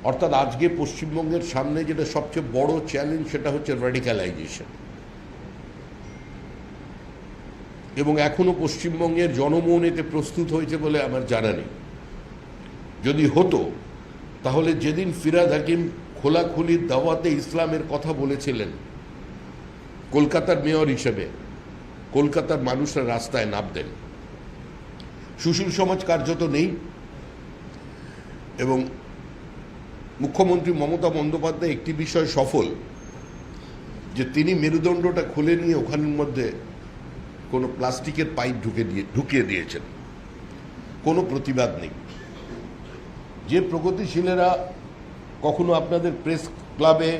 অর্থাৎ আজকে পশ্চিমবঙ্গের সামনে যেটা সবচেয়ে বড় চ্যালেঞ্জ সেটা হচ্ছে র্যাডিক্যালাইজেশন। এবং এখনো পশ্চিমবঙ্গের জনমন এতে প্রস্তুত হয়েছে বলে আমার জানা নেই। যদি হতো তাহলে যেদিন ফিরহাদ হাকিম খোলাখুলি দাওয়াতে ইসলামের কথা বলেছিলেন কলকাতার মেয়র হিসেবে, কলকাতার মানুষরা রাস্তায় নামতেন। সুশীল সমাজ কার্যত নেই, এবং মুখ্যমন্ত্রী মমতা বন্দ্যোপাধ্যায় একটি বিষয় সফল, যে তিনি মেরুদণ্ডটা খুলে নিয়ে ওখানের মধ্যে কোনো প্লাস্টিকের পাইপ ঢুকিয়ে দিয়েছেন। কোনো প্রতিবাদ নেই। যে প্রগতিশীলেরা কখনো আপনাদের প্রেস ক্লাবে,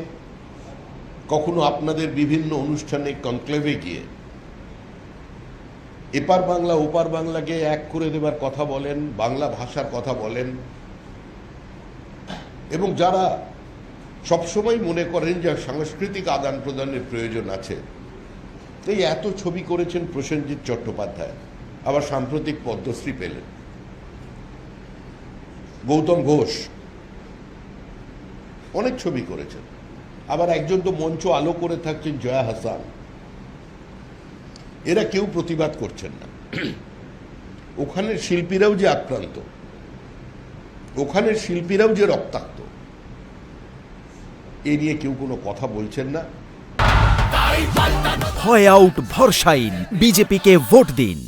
কখনো আপনাদের বিভিন্ন অনুষ্ঠানে কনক্লেভে গিয়ে এপার বাংলা ওপার বাংলাকে এক করে দেবার কথা বলেন, বাংলা ভাষার কথা বলেন, এবং যারা সবসময় মনে করেন যে সাংস্কৃতিক আদান প্রদানের প্রয়োজন আছে, এই এত ছবি করেছেন প্রসেনজিৎ চট্টোপাধ্যায়, আবার সাম্প্রতিক পদ্মশ্রী পেলেন। গৌতম ঘোষ অনেক ছবি করেছেন, আবার একজন তো মঞ্চ আলো করে থাকছেন জয়া হাসান। এরা কেউ প্রতিবাদ করছেন না। ওখানের শিল্পীরাও যে আক্রান্ত, ওখানের শিল্পীরাও যে রক্তাক্ত, এ নিয়ে কেউ কোনো কথা বলছেন না। হয় আউট ভরসাইন, বিজেপিকে ভোট দিন।